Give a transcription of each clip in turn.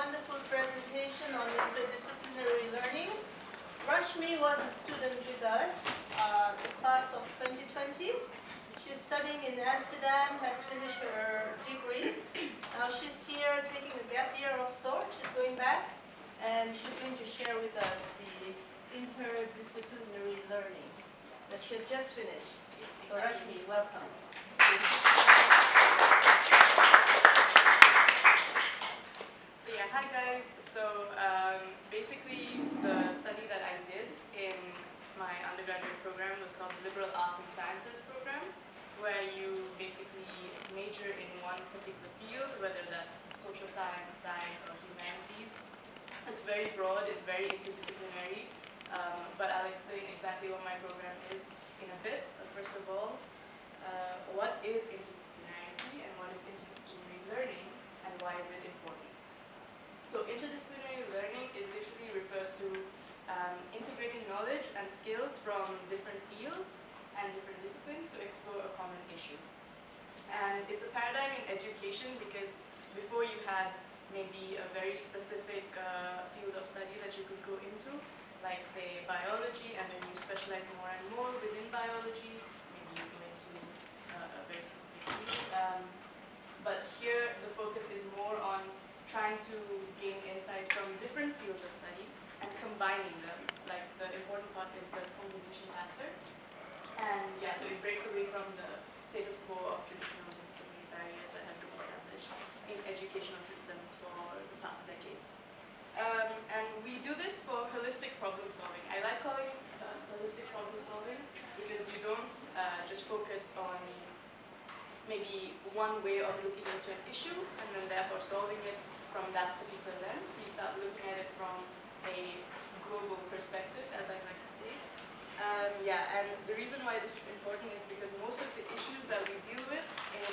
wonderful presentation on interdisciplinary learning. Rashmi was a student with us, the class of 2020. She's studying in Amsterdam, has finished her degree. Now she's here taking a gap year of sorts. She's going back and she's going to share with us the interdisciplinary learning that she had just finished. So Rashmi, welcome. Hi guys. So basically the study that I did in my undergraduate program was called the Liberal Arts and Sciences program, where you basically major in one particular field, whether that's social science, science, or humanities. It's very broad, it's very interdisciplinary, but I'll explain exactly what my program is in a bit. But first of all, what is interdisciplinarity and what is interdisciplinary learning and why is it important? So interdisciplinary learning, it literally refers to integrating knowledge and skills from different fields and different disciplines to explore a common issue. And it's a paradigm in education because before you had maybe a very specific field of study that you could go into, like say biology, and then you specialize more and more within biology, maybe you go into a very specific field. But here the focus is more on trying to gain insights from different fields of study and combining them. Like the important part is the combination factor. And yeah, so it breaks away from the status quo of traditional disciplinary barriers that have been established in educational systems for the past decades. And we do this for holistic problem solving. I like calling it holistic problem solving because you don't just focus on maybe one way of looking into an issue and then therefore solving it from that particular lens. You start looking at it from a global perspective, as I like to say. And the reason why this is important is because most of the issues that we deal with in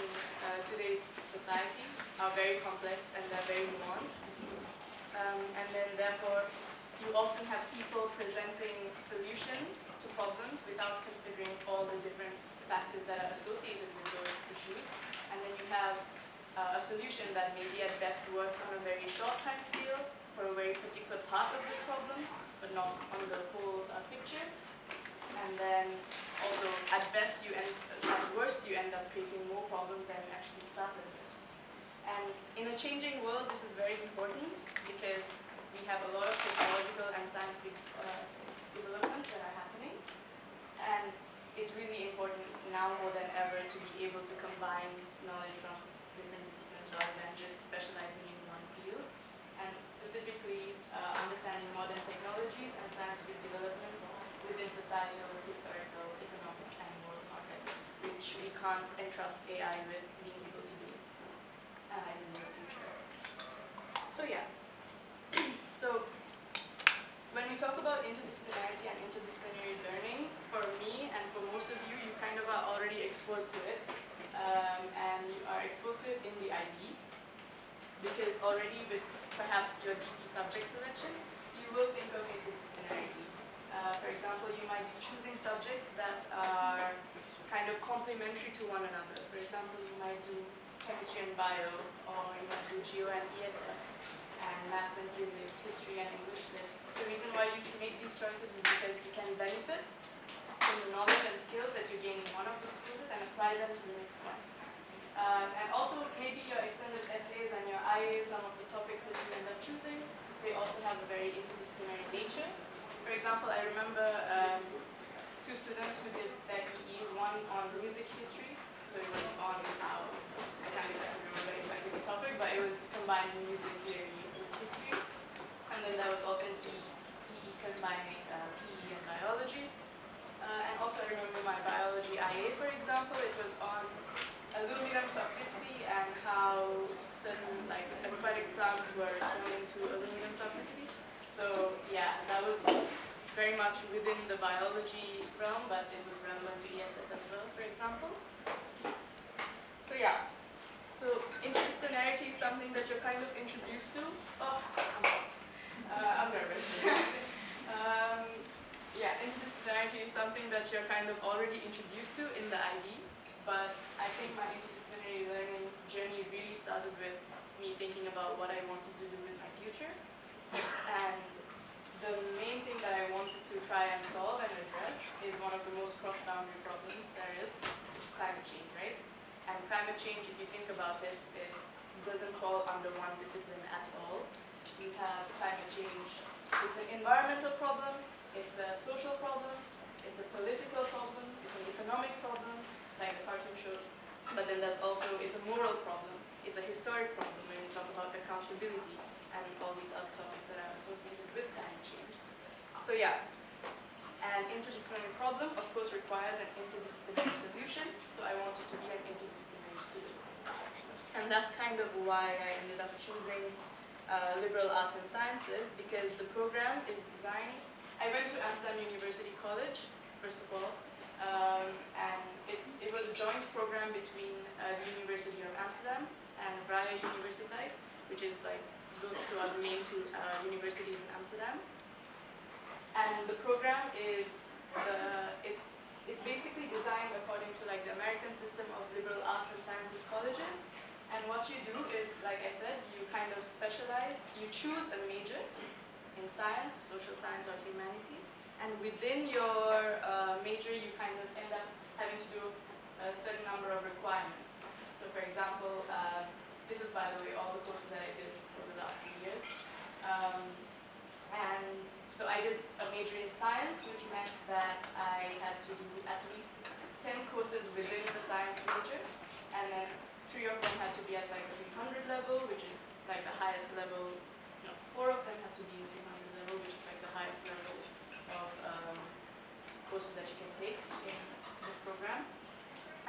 today's society are very complex and they're very nuanced. And then therefore, you often have people presenting solutions to problems without considering all the different factors that are associated with those issues. And then you have a solution that maybe at best works on a very short time scale for a very particular part of the problem, but not on the whole picture. And then also at best at worst you end up creating more problems than you actually started with. And in a changing world, this is very important because we have a lot of technological and scientific developments that are happening. And it's really important now more than ever to be able to combine knowledge from different disciplines rather than just specializing in one field. And specifically understanding modern technologies and scientific developments within societal, historical, economic, and moral context, which we can't entrust AI with being able to do in the near future. So yeah. So when we talk about interdisciplinarity and interdisciplinary learning, for me and for most of you, you kind of are already exposed to it. And you are exposed to it in the IB, because already with perhaps your DP subject selection, you will think of interdisciplinarity. For example, you might be choosing subjects that are kind of complementary to one another. For example, you might do chemistry and bio, or you might do geo and ESS, and maths and physics, history and English lit. The reason why you make these choices is because you can benefit from the knowledge and skills that you gain in one of those courses and apply them to the next one. And also maybe your extended essays and your IAs, some of the topics that you end up choosing, they also have a very interdisciplinary nature. For example, I remember two students who did their EEs, one on music history, so it was on how, I can't exactly remember exactly the topic, but it was combining music theory with history. And then there was also an EE combining PE and biology. And also I remember my biology IA, for example, it was on aluminum toxicity and how certain aquatic plants were responding to aluminum toxicity. So yeah, that was very much within the biology realm, but it was relevant to ESS as well, for example. So yeah, so interdisciplinarity is something that you're kind of introduced to. Oh, I'm hot. I'm nervous. Yeah, interdisciplinarity is something that you're kind of already introduced to in the IB, but I think my interdisciplinary learning journey really started with me thinking about what I wanted to do in my future. And the main thing that I wanted to try and solve and address is one of the most cross-boundary problems there is, which is climate change, right? And climate change, if you think about it, it doesn't fall under one discipline at all. You have climate change, it's an environmental problem, it's a social problem, it's a political problem, it's an economic problem, like the cartoon shows, but then there's also, it's a moral problem, it's a historic problem when you talk about accountability and all these other topics that are associated with climate change. So yeah, an interdisciplinary problem, of course, requires an interdisciplinary solution, so I wanted to be an interdisciplinary student. And that's kind of why I ended up choosing liberal arts and sciences, because the program is designed. I went to Amsterdam University College, first of all, and it was a joint program between the University of Amsterdam and Vrije Universiteit, which is like, those two are the main two universities in Amsterdam. And the program is, it's basically designed according to like the American system of liberal arts and sciences colleges. And what you do is, like I said, you kind of specialize, you choose a major in science, social science or humanities, and within your major you kind of end up having to do a certain number of requirements. So for example, this is by the way all the courses that I did over the last 2 years. And so I did a major in science, which meant that I had to do at least 10 courses within the science major, and then 3 of them had to be at like the 300 level, which is like the highest level. No, 4 of them had to be in 300 level, which is like the highest level of courses that you can take in this program.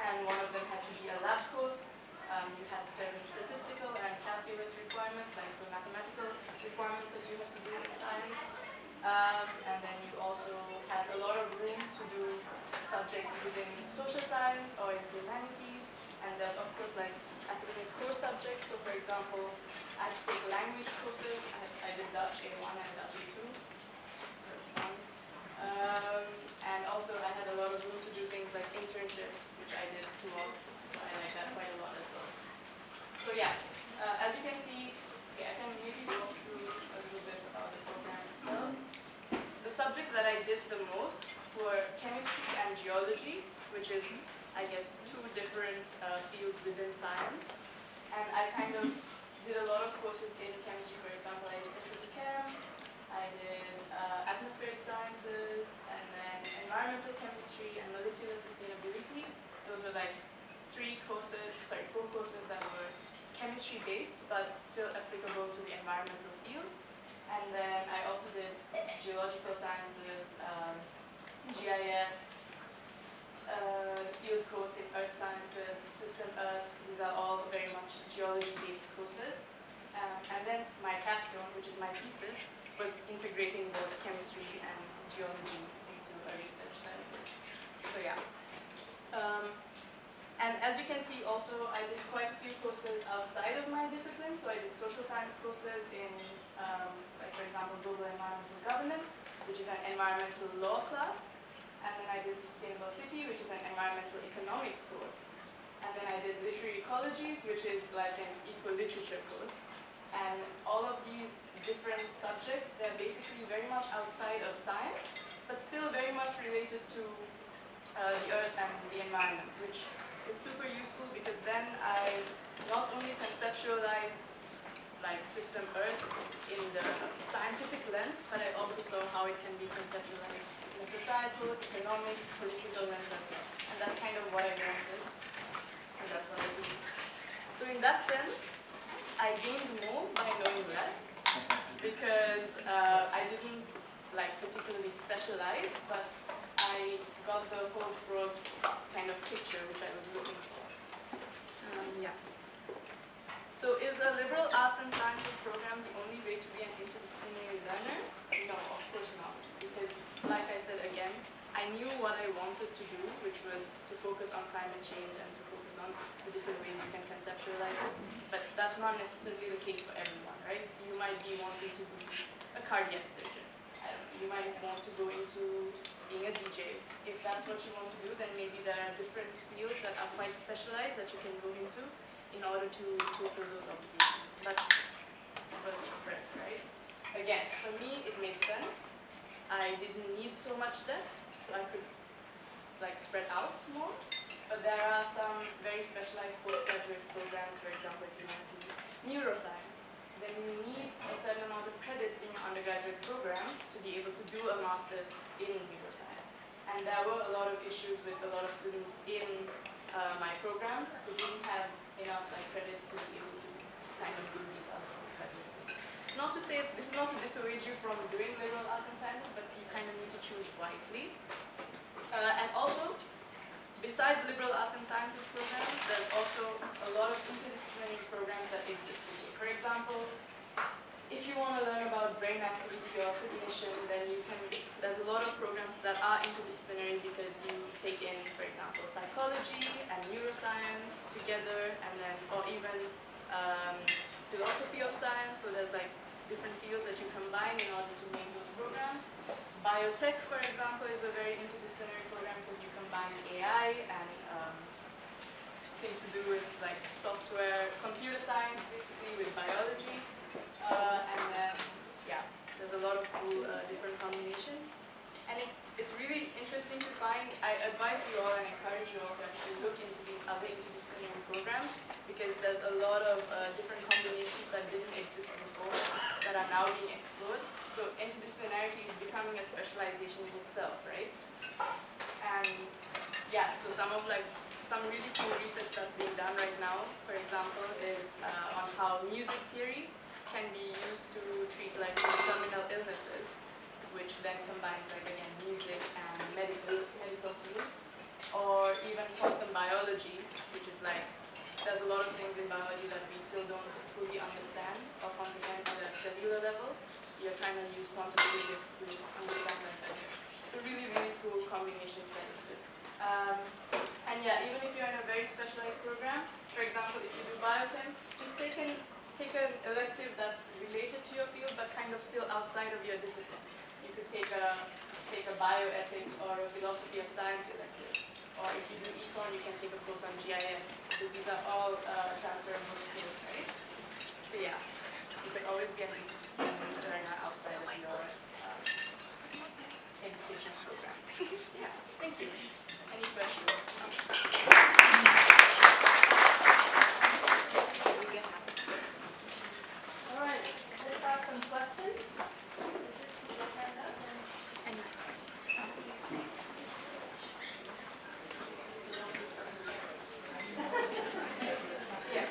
And 1 of them had to be a lab course. You had certain statistical and calculus requirements, like so mathematical requirements that you have to do in science. And then you also had a lot of room to do subjects within social science or in humanities. And there's of course like academic core subjects. So for example, I had to take language courses. I did Dutch A1 and Dutch A2, first one. And also I had a lot of room to do things like internships, which I did 2 of. So I like that quite a lot as well. So yeah, as you can see, okay, I can maybe walk through a little bit about the program itself. The subjects that I did the most were chemistry and geology, which is, I guess, 2 different fields within science. And I kind of did a lot of courses in chemistry. For example, I did petrochem, I did atmospheric sciences, and then environmental chemistry and molecular sustainability. Those were like 4 courses that were chemistry based, but still applicable to the environmental field. And then I also did geological sciences, GIS, field course in earth sciences, system earth. These are all very much geology-based courses. And then my capstone, which is my thesis, was integrating both chemistry and geology into a research study. So yeah. And as you can see also, I did quite a few courses outside of my discipline. So I did social science courses in, like for example, global environmental governance, which is an environmental law class. And then I did sustainable city, which is an environmental economics course. And then I did literary ecologies, which is like an eco-literature course. And all of these different subjects, they're basically very much outside of science, but still very much related to the earth and the environment, which is super useful because then I not only conceptualized like system earth in the scientific lens, but I also saw how it can be conceptualized in a societal, economic, political lens as well. And that's kind of what I wanted, and that's what I do. So in that sense, I gained more by knowing less, because I didn't like particularly specialize, but I got the whole broad kind of picture which I was looking for. Yeah. So is a liberal arts and sciences program the only way to be an interdisciplinary learner? No, of course not. Because like I said again, I knew what I wanted to do, which was to focus on climate change and to focus on the different ways you can conceptualize it. But that's not necessarily the case for everyone, right? You might be wanting to be a cardiac surgeon. I don't know, you might want to go into being a DJ. If that's what you want to do, then maybe there are different fields that are quite specialized that you can go into in order to fulfill those obligations. but versus breadth, right? Again, for me, it made sense. I didn't need so much depth, so I could like spread out more. But there are some very specialized postgraduate programs, for example, if you want to do neuroscience, then you need a certain amount of credits in your undergraduate program to be able to do a master's in neuroscience. And there were a lot of issues with a lot of students in my program who didn't have enough like credits to be able to kind of do these other postgraduate programs. Not to say, this is not to dissuade you from doing liberal arts and sciences, but you kind of need to choose wisely. And also, besides liberal arts and sciences programs, there's also a lot of interdisciplinary programs that exist today. For example, if you want to learn about brain activity or cognition, then there's a lot of programs that are interdisciplinary because you take in, for example, psychology and neuroscience together, and then, or even philosophy of science. So there's like different fields that you combine in order to make those programs. Biotech, for example, is a very interdisciplinary program because you combine AI and things to do with like software, computer science, basically with biology. And then, yeah, there's a lot of cool different combinations. And it's really interesting to find. I advise you all and encourage you all to actually look into these other interdisciplinary programs because there's a lot of different combinations that didn't exist before that are now being explored. So interdisciplinarity is becoming a specialization in itself, right? And yeah, so some really cool research that's being done right now, for example, is on how music theory can be used to treat like terminal illnesses, which then combines like again music and medical fields, or even quantum biology, which is like there's a lot of things in biology that we still don't fully understand or comprehend at a cellular level. So you're trying to use quantum physics to understand that better. So really, really cool combinations that exist. And yeah, even if you're in a very specialized program, for example, if you do biochem, just take an elective that's related to your field but kind of still outside of your discipline. You could take a bioethics or a philosophy of science elective. Or if you do econ, you can take a course on GIS, because these are all transferable skills, right? So yeah, you could always get a learner outside of your education program. Yeah, thank you. Any questions? All right, let's have some questions. Put your hand up. Yes.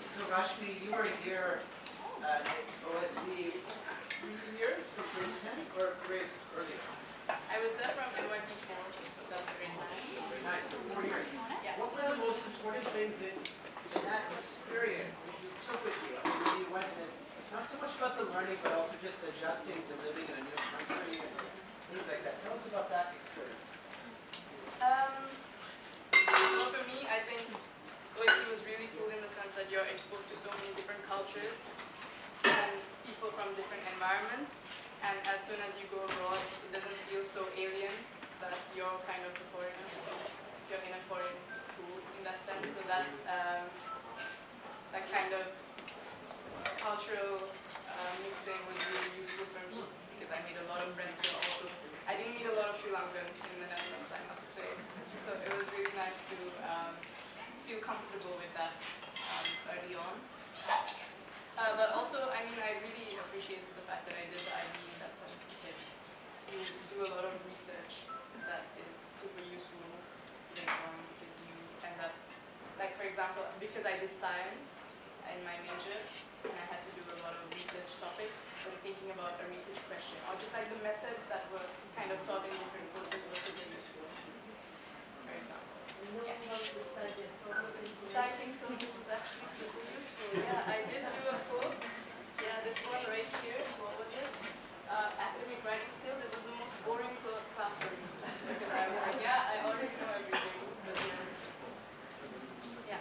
So Rashmi, you were here at OSC 3 years for grade 10 or grade earlier? I was there from MYP4, so that's grade 9. Grade 9, so 4 years. Yeah. What were the most important things in that experience that you took with you? I mean, when you went in, not so much about the learning, but also just adjusting to living in a new country and things like that. Tell us about that experience. Well, for me, I think OSC was really cool in the sense that you're exposed to so many different cultures and people from different environments. And as soon as you go abroad, it doesn't feel so alien that you're kind of a foreigner. You're in a foreign school in that sense. So that kind of cultural mixing was really useful for me because I made a lot of friends who are also. I didn't meet a lot of Sri Lankans in the Netherlands, I must say. So it was really nice to feel comfortable with that early on. But also, I mean, I really appreciated the fact that I did the IB in that sense because you do a lot of research that is super useful later on because you end up, like for example, because I did science in my major and I had to do a lot of research topics, when thinking about a research question, or just like the methods that were kind of taught in different courses were super useful, for example. Citing sources was actually super useful. Yeah, I did do a course. Yeah, this one right here. What was it? Academic writing skills. It was the most boring class for me because I was like, yeah, I already know everything. But yeah.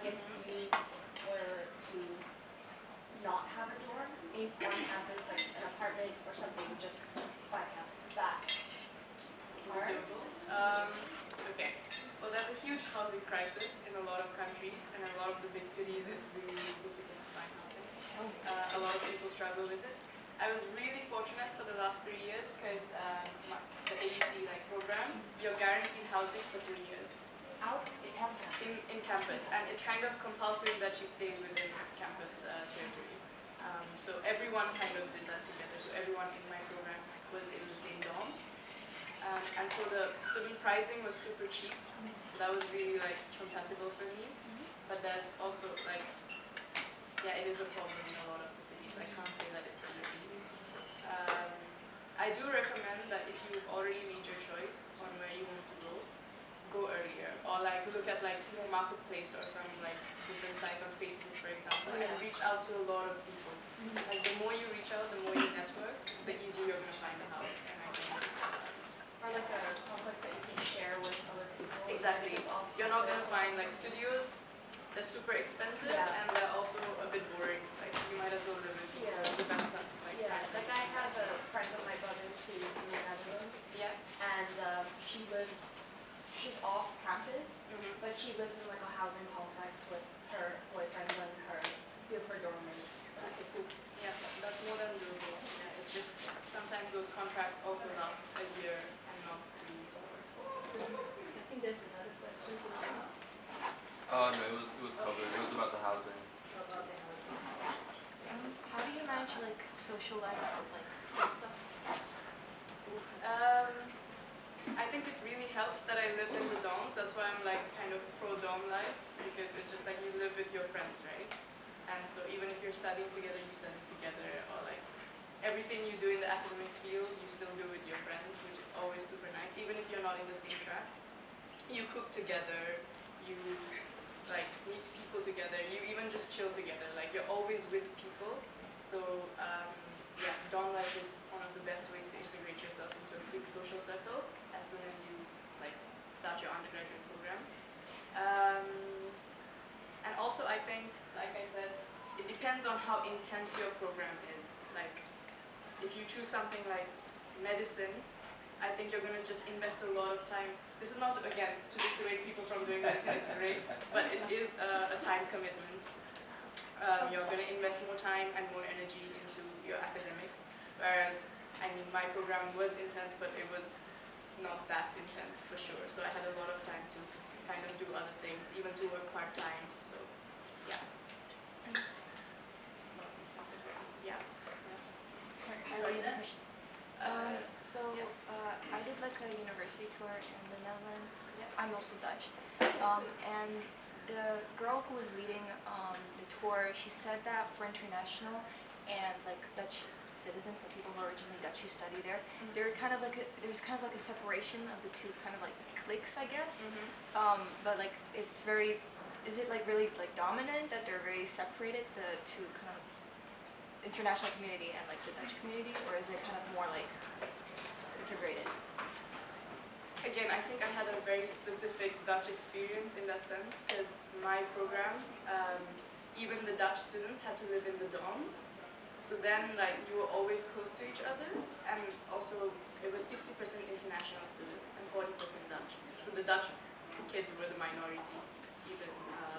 if you were to not have a dorm on campus, like an apartment or something just by campus, is that hard? Okay. Well, there's a huge housing crisis in a lot of countries, and in a lot of the big cities, it's really difficult to find housing. A lot of people struggle with it. I was really fortunate for the last 3 years because the AUC program, you're guaranteed housing for 3 years. Out In campus, and it's kind of compulsory that you stay within campus territory. So everyone kind of did that together. So everyone in my program was in the same dorm. And so the student pricing was super cheap. So that was really compatible for me. But there's also it is a problem in a lot of the cities. I can't say that it's easy. I do recommend that if you've already made your choice on where you want to go earlier. Or look at Marketplace or some different sites on Facebook, for example, and reach out to a lot of people. The more you reach out, the more you network, the easier you're going to find a house. And I think or a complex that you can share with other people. exactly. You're not going to find studios. They're super expensive and they're also a bit boring. You might as well live with people. It's the best stuff. I have a friend of my brother's who's in the Netherlands. Yeah. And she's off campus, but she lives in a housing complex with her boyfriend and her dorm mates. Yeah, that's more than doable. Yeah, it's just sometimes those contracts also last a year and not 3 years. I think there's another question. No, it was covered. It was about the housing. How do you manage social life with school stuff? I think it really helps that I lived in the dorms. That's why I'm kind of pro dorm life, because it's just you live with your friends, right? And so even if you're studying together, you study together, or everything you do in the academic field, you still do with your friends, which is always super nice. Even if you're not in the same track, you cook together, you meet people together, you even just chill together. You're always with people. So dorm life is one of the best ways to integrate yourself into a big social circle as soon as you start your undergraduate program. And also I think, like I said, it depends on how intense your program is. If you choose something like medicine, I think you're going to just invest a lot of time. This is not, again, to dissuade people from doing medicine, it's great, but it is a time commitment. You're going to invest more time and more energy into your academics, whereas, my program was intense, but it was not that intense for sure. So I had a lot of time to kind of do other things, even to work part-time, so yeah. Yeah. Sorry, question. I did a university tour in the Netherlands. I'm also Dutch. And the girl who was leading the tour, she said that for international and Dutch citizens, so people who are originally Dutch who study there, they're there's kind of a separation of the two kind of cliques, I guess. But it's very, is it really dominant that they're very separated, the two kind of international community and the Dutch community, or is it kind of more integrated? Again, I think I had a very specific Dutch experience in that sense, because my program, even the Dutch students had to live in the dorms. So then, you were always close to each other, and also it was 60% international students and 40% Dutch. So the Dutch kids were the minority, even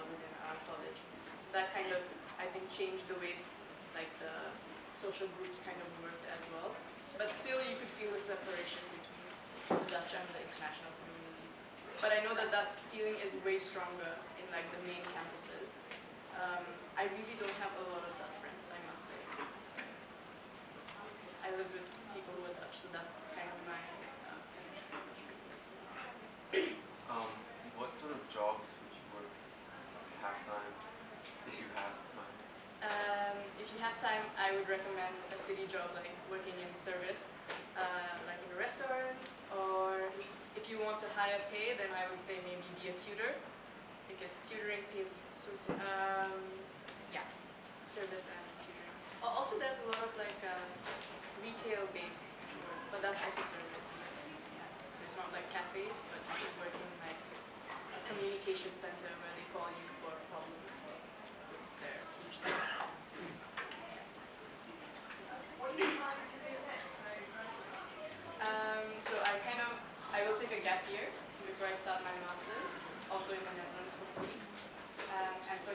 within our college. So that kind of, I think, changed the way the social groups kind of worked as well. But still, you could feel the separation between the Dutch and the international communities. But I know that that feeling is way stronger in the main campuses. I really don't have a lot of Dutch friends, I must say. I live with people who are Dutch, so that's kind of my connection. What sort of jobs would you work half-time if you had time? If you have time, I would recommend a city job, working in service, in a restaurant, or if you want a higher pay, then I would say maybe be a tutor, because tutoring pays super, service and tutoring. Also, there's a lot of retail-based work, but that's also service. So it's not cafes, but you work in a communication center where they call you for problems.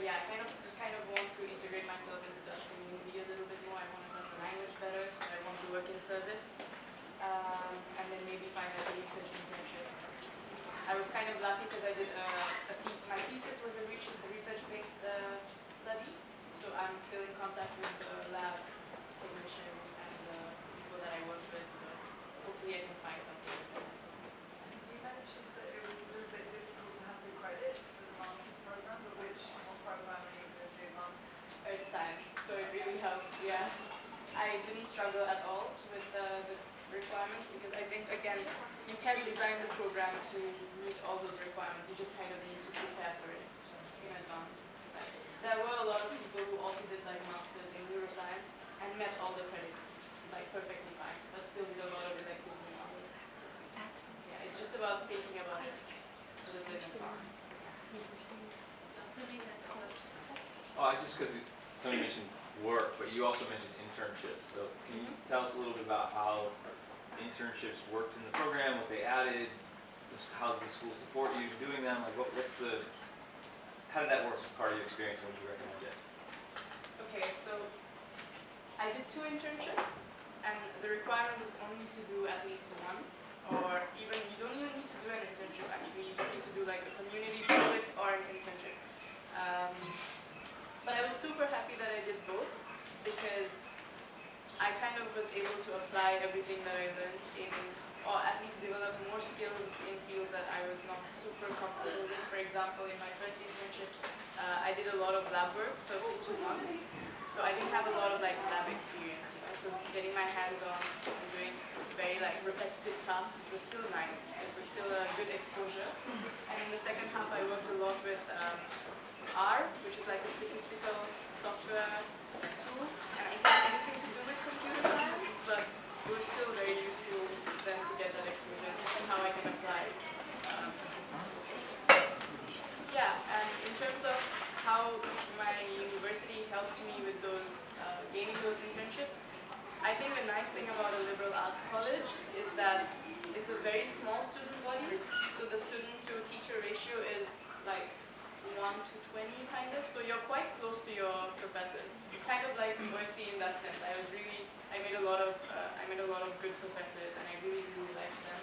yeah, I just kind of want to integrate myself into Dutch community a little bit more. I want to learn the language better, so I want to work in service. And then maybe find a research internship. I was kind of lucky because I did my thesis was a research-based study, so I'm still in contact with the lab technician and the people that I work with, so hopefully I can find something with them. You mentioned that it was a little bit difficult to have the credits for the master's program, but what program are you going to do master's? Earth science, so it really helps, yeah. I didn't struggle at all with the requirements because I think, again, you can design the program to meet all those requirements. You just kind of need to prepare for it in advance. There were a lot of people who also did like masters in neuroscience and met all the credits like perfectly fine, but still did a lot of electives and others. Yeah, it's just about thinking about it a little bit in advance. Oh, it's just because somebody mentioned work, but you also mentioned internships. So can you tell us a little bit about how internships worked in the program, what they added, how did the school support you doing them? Like, how did that work as part of your experience, and would you recommend it? Okay, so I did 2 internships, and the requirement is only to do at least one, or even, you don't even need to do an internship actually, you just need to do like a community project or an internship. But I was super happy that I did both, because I kind of was able to apply everything that I learned in, or at least develop more skills in fields that I was not super comfortable with. For example, in my first internship, I did a lot of lab work for 2 months, so I didn't have a lot of like lab experience, you know. So getting my hands on and doing very like repetitive tasks, it was still nice. It was still a good exposure. And in the second half, I worked a lot with R, which is like a statistical software tool, and I didn't have anything to do with computer science, but it was still very useful then to get that exposure and to see how I can apply statistical. Yeah, and in terms of how my university helped me with those, gaining those internships, I think the nice thing about a liberal arts college is that it's a very small student body, so the student to teacher ratio is like 1 to 20 kind of, so you're quite close to your professors. It's kind of like Mercy in that sense. I made a lot of good professors, and I really liked them.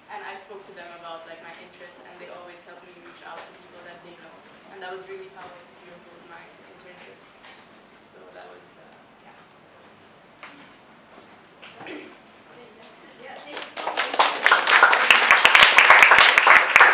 And I spoke to them about like my interests, and they always helped me reach out to people that they know. And that was really how I secured both my